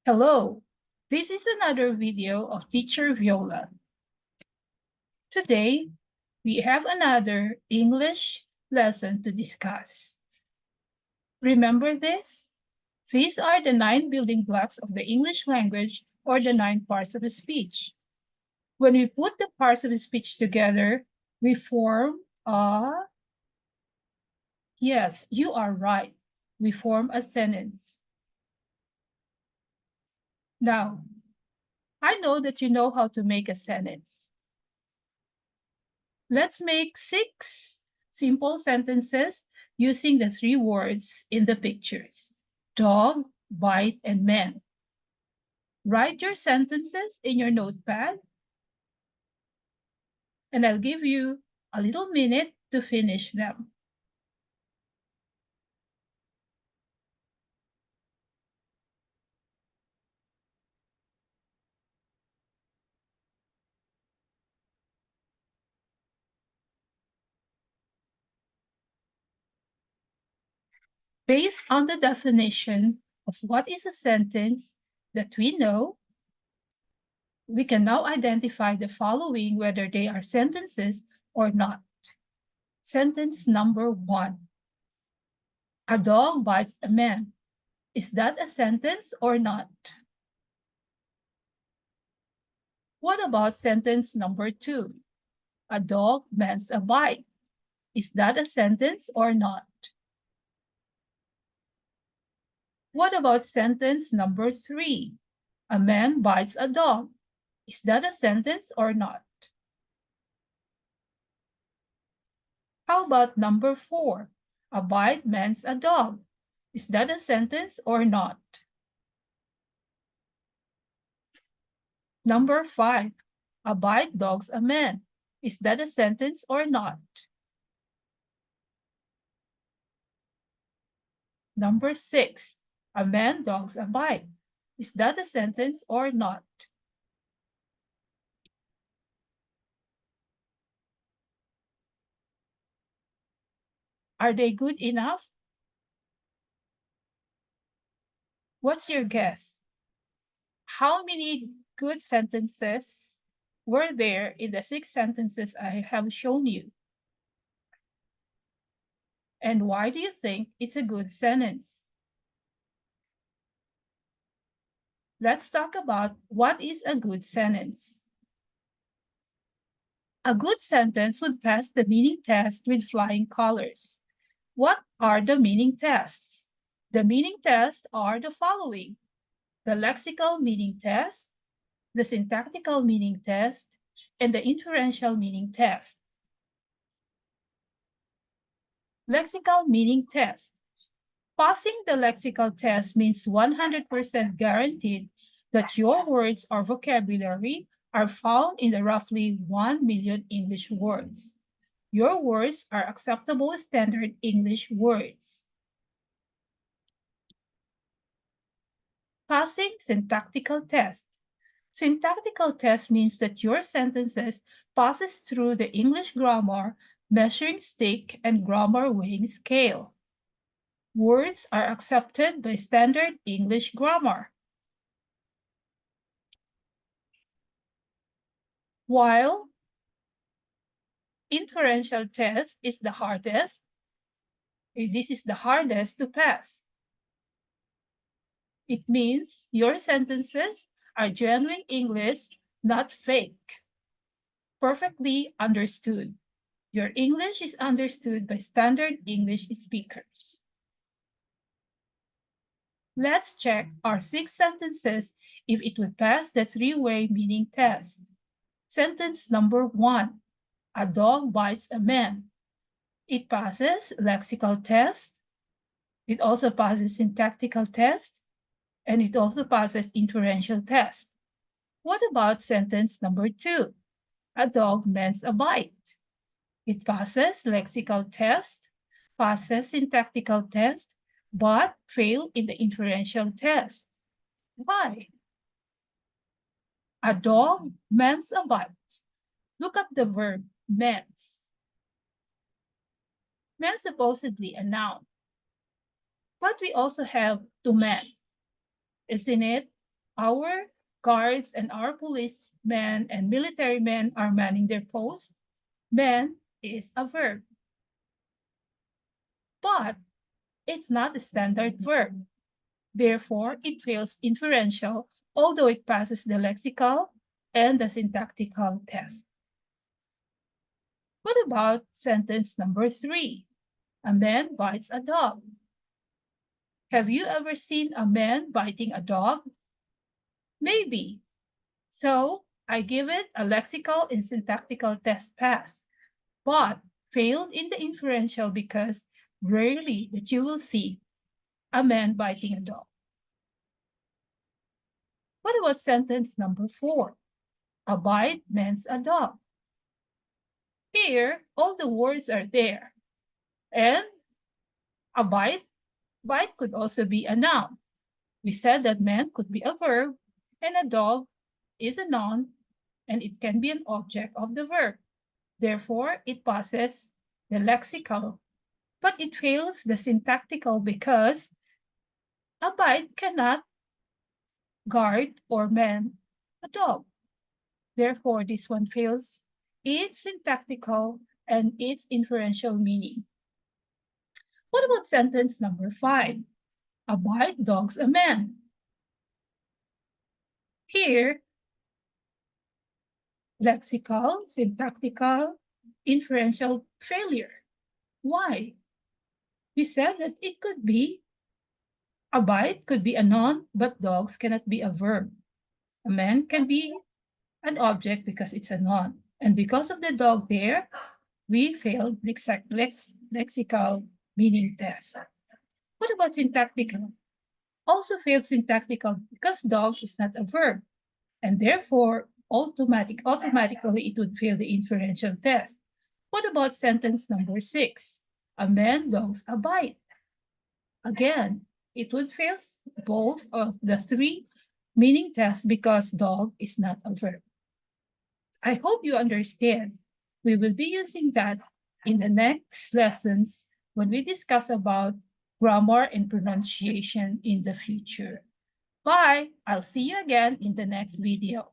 Hello, this is another video of Teacher Viola. Today, we have another English lesson to discuss. Remember this? These are the 9 building blocks of the English language, or the 9 parts of a speech. When we put the parts of a speech together, we form a... Yes, you are right. We form a sentence. Now, I know that you know how to make a sentence. Let's make 6 simple sentences using the 3 words in the pictures: dog, bite, and man. Write your sentences in your notepad, and I'll give you a little minute to finish them. Based on the definition of what is a sentence that we know, we can now identify the following, whether they are sentences or not. Sentence number 1. A dog bites a man. Is that a sentence or not? What about sentence number 2? A dog mends a bike. Is that a sentence or not? What about sentence number 3? A man bites a dog. Is that a sentence or not? How about number 4? A bite mends a dog. Is that a sentence or not? Number 5. A bite dogs a man. Is that a sentence or not? Number 6. A man dogs a bite. Is that a sentence or not? Are they good enough? What's your guess? How many good sentences were there in the 6 sentences I have shown you? And why do you think it's a good sentence? Let's talk about what is a good sentence. A good sentence would pass the meaning test with flying colors. What are the meaning tests? The meaning tests are the following: the lexical meaning test, the syntactical meaning test, and the inferential meaning test. Lexical meaning test. Passing the lexical test means 100% guaranteed that your words or vocabulary are found in the roughly 1 million English words. Your words are acceptable standard English words. Passing syntactical test. Syntactical test means that your sentences passes through the English grammar measuring stick and grammar weighing scale. Words are accepted by standard English grammar. While inferential test is the hardest, this is the hardest to pass. It means your sentences are genuine English, not fake. Perfectly understood. Your English is understood by standard English speakers. Let's check our 6 sentences if it would pass the 3-way meaning test. Sentence number 1. A dog bites a man. It passes lexical test. It also passes syntactical test. And it also passes inferential test. What about sentence number 2? A dog mends a bite. It passes lexical test, passes syntactical test, but failed in the inferential test. Why? A dog mends a bite. Look at the verb mends. Mend supposedly a noun, but we also have to mend, isn't it? our guards and our policemen and military men are manning their post, man is a verb. But it's not a standard verb. Therefore, it fails inferential, although it passes the lexical and the syntactical test. What about sentence number 3? A man bites a dog. Have you ever seen a man biting a dog? Maybe. So I give it a lexical and syntactical test pass, but failed in the inferential because rarely that you will see a man biting a dog. What about sentence number 4? A bite means a dog. Here, all the words are there. And a bite could also be a noun. We said that man could be a verb, and a dog is a noun, and it can be an object of the verb. Therefore, it passes the lexical, but it fails the syntactical because a bite cannot guard or man a dog. Therefore, this one fails its syntactical and its inferential meaning. What about sentence number 5? A bite dogs a man. Here, lexical, syntactical, inferential failure. Why? We said that it could be a bite could be a noun, but dogs cannot be a verb. A man can be an object because it's a noun. And because of the dog there, we failed lexical meaning test. What about syntactical? Also failed syntactical because dog is not a verb, and therefore automatically it would fail the inferential test. What about sentence number 6? A man dogs a bite. Again, it would fail both of the 3 meaning tests because dog is not a verb. I hope you understand. We will be using that in the next lessons when we discuss about grammar and pronunciation in the future. Bye! I'll see you again in the next video.